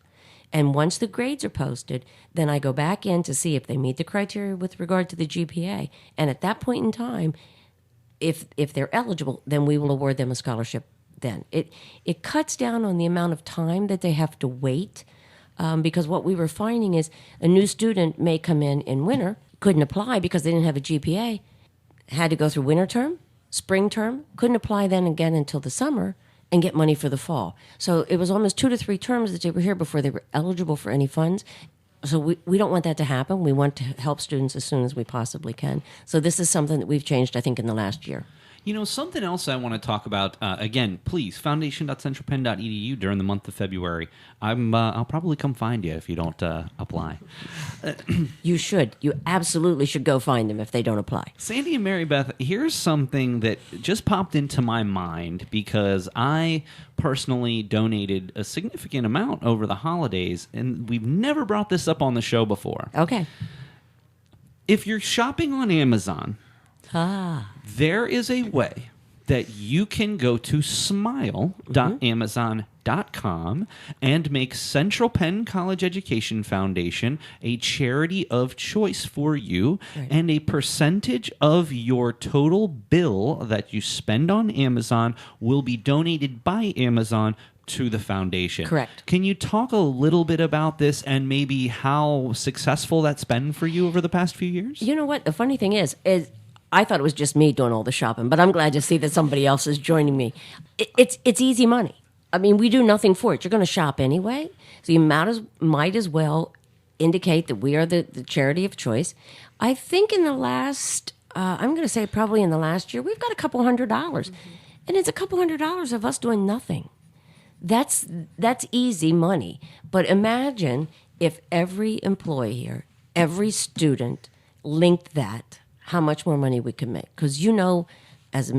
And once the grades are posted, then I go back in to see if they meet the criteria with regard to the GPA. And at that point in time, if they're eligible, then we will award them a scholarship then. It cuts down on the amount of time that they have to wait, because what we were finding is a new student may come in winter, couldn't apply because they didn't have a GPA, had to go through winter term, spring term, couldn't apply then again until the summer, and get money for the fall. So it was almost 2 to 3 terms that they were here before they were eligible for any funds. So we don't want that to happen. We want to help students as soon as we possibly can. So this is something that we've changed, I think, in the last year.
You know, something else I want to talk about, again, please, foundation.centralpenn.edu during the month of February. I'll probably come find you if you don't apply.
You should. You absolutely should go find them if they don't apply.
Sandy and MaryBeth, here's something that just popped into my mind because I personally donated a significant amount over the holidays, and we've never brought this up on the show before.
Okay.
If you're shopping on Amazon... there is a way that you can go to smile.amazon.com and make Central Penn College Education Foundation a charity of choice for you, and a percentage of your total bill that you spend on Amazon will be donated by Amazon to the foundation.
Correct.
Can you talk a little bit about this and maybe how successful that's been for you over the past few years?
You know what? The funny thing is I thought it was just me doing all the shopping, but I'm glad to see that somebody else is joining me. It's easy money. I mean, we do nothing for it. You're going to shop anyway, so you might as well indicate that we are the charity of choice. I think in the last, I'm going to say probably in the last year, we've got a couple $100. And it's a couple $100 of us doing nothing. That's easy money. But imagine if every employee here, every student linked that, how much more money we could make. Because as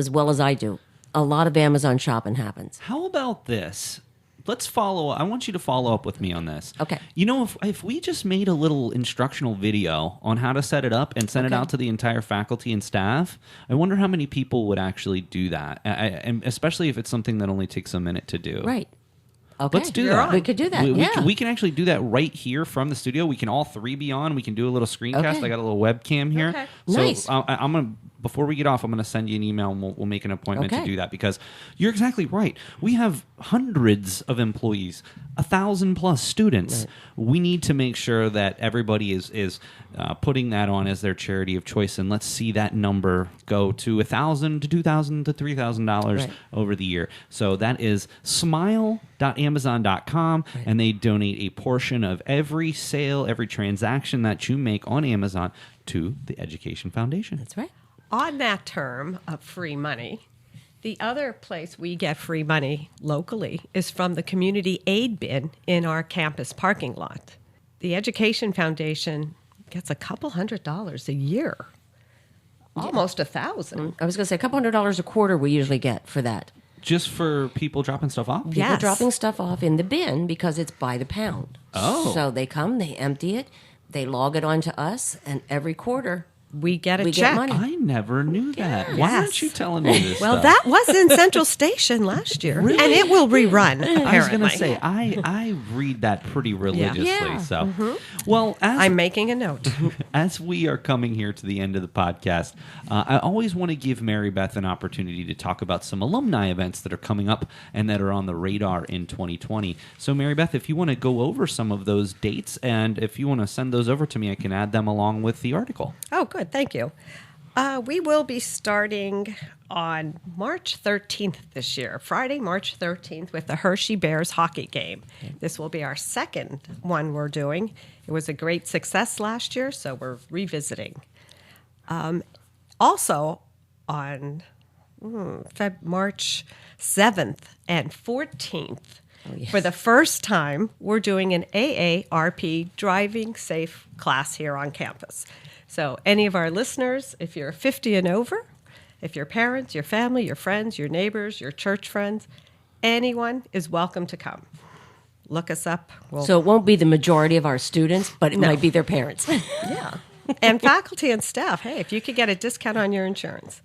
well as I do, a lot of Amazon shopping happens.
How about this? I want you to follow up with me on this.
Okay.
You know, if we just made a little instructional video on how to set it up and send it out to the entire faculty and staff, I wonder how many people would actually do that, and especially if it's something that only takes a minute to do.
Right. Okay.
Let's do that.
We could do that.
We can actually do that right here from the studio. We can all three be on. We can do a little screencast.
Okay.
I got a little webcam here.
Okay.
So
Nice.
I'm gonna, before we get off, I'm going to send you an email and we'll make an appointment to
Okay.
do that, because you're exactly right. We have hundreds of employees, 1,000 plus students. Right. We need to make sure that everybody is putting that on as their charity of choice, and let's see that number go to $1,000 to $2,000 to $3,000 over the year. So that is smile.amazon.com, and they donate a portion of every sale, every transaction that you make on Amazon to the Education Foundation.
That's right.
On that term of free money, the other place we get free money locally is from the community aid bin in our campus parking lot. The Education Foundation gets a couple $100 a year, almost $1,000.
I was going to say a couple $100 a quarter we usually get for that.
Just for people dropping stuff off?
People
Yes.
dropping stuff off in the bin because it's by the pound.
Oh.
So they come, they empty it, they log it onto us, and every quarter
We get a
we
check.
get money.
I never knew that. Why aren't you telling me this
Well,
stuff?
that was in Central Station last year, and it will rerun. Apparently.
I was going to say, I read that pretty religiously.
Yeah.
So, well,
I'm making a note.
as we are coming here to the end of the podcast, I always want to give MaryBeth an opportunity to talk about some alumni events that are coming up and that are on the radar in 2020. So, MaryBeth, if you want to go over some of those dates, and if you want to send those over to me, I can add them along with the article.
Oh, good. Thank you. We will be starting on March 13th this year, Friday, March 13th, with the Hershey Bears hockey game. This will be our second one we're doing. It was a great success last year, so we're revisiting. Also, on March 7th and 14th, for the first time, we're doing an AARP driving safe class here on campus. So any of our listeners, if you're 50 and over, if your parents, your family, your friends, your neighbors, your church friends, anyone is welcome to come. Look us up.
So it won't be the majority of our students, but it might be their parents.
Yeah. And faculty and staff, hey, if you could get a discount on your insurance.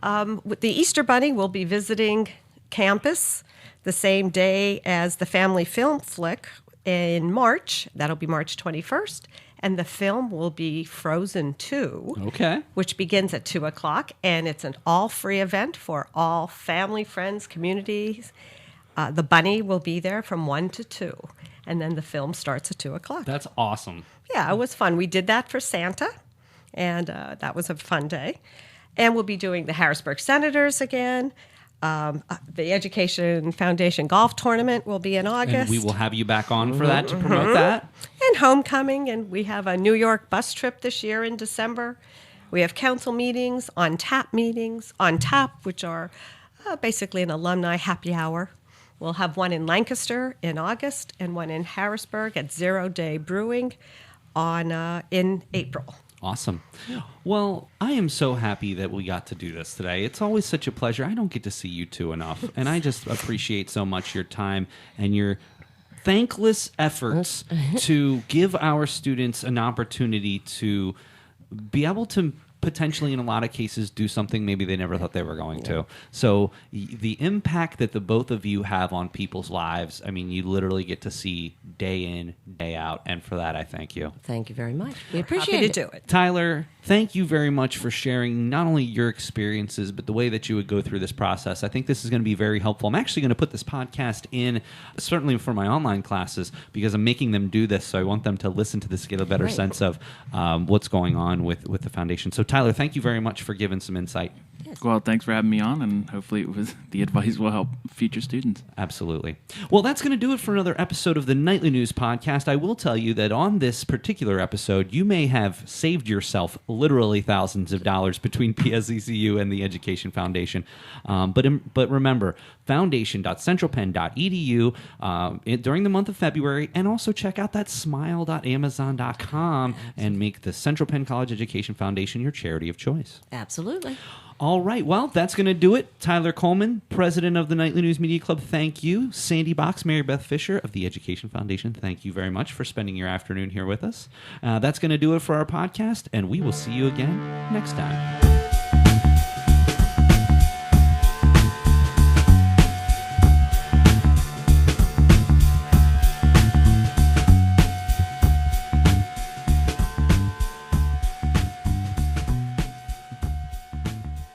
The Easter Bunny will be visiting campus the same day as the family film flick in March. That'll be March 21st. And the film will be Frozen 2, which begins at 2 o'clock. And it's an all-free event for all family, friends, communities. The bunny will be there from 1 to 2. And then the film starts at 2 o'clock.
That's awesome.
Yeah, it was fun. We did that for Santa, and that was a fun day. And we'll be doing the Harrisburg Senators again. The Education Foundation Golf Tournament will be in August.
And we will have you back on for that to promote that.
And homecoming, and we have a New York bus trip this year in December. We have council meetings, on tap, which are basically an alumni happy hour. We'll have one in Lancaster in August and one in Harrisburg at 0 Day Brewing in April.
Awesome. Well, I am so happy that we got to do this today. It's always such a pleasure. I don't get to see you two enough, and I just appreciate so much your time and your thankless efforts to give our students an opportunity to be able to potentially, in a lot of cases, do something maybe they never thought they were going to. So the impact that the both of you have on people's lives, I mean, you literally get to see day in, day out. And for that, I thank you.
Thank you very much. We appreciate
Happy
it.
to do it.
Tyler, thank you very much for sharing not only your experiences, but the way that you would go through this process. I think this is going to be very helpful. I'm actually going to put this podcast in, certainly for my online classes, because I'm making them do this. So I want them to listen to this, get a better sense of what's going on with the foundation. So Tyler, thank you very much for giving some insight.
Well, thanks for having me on, and hopefully the advice will help future students.
Absolutely. Well, that's going to do it for another episode of the Nightly News Podcast. I will tell you that on this particular episode, you may have saved yourself literally thousands of dollars between PSECU and the Education Foundation. But remember, foundation.centralpenn.edu during the month of February, and also check out that smile.amazon.com and make the Central Penn College Education Foundation your charity of choice.
Absolutely.
All right. Well, that's going to do it. Tyler Coleman, president of the Nightly News Media Club, thank you. Sandy Box, MaryBeth Fisher of the Education Foundation, thank you very much for spending your afternoon here with us. That's going to do it for our podcast, and we will see you again next time.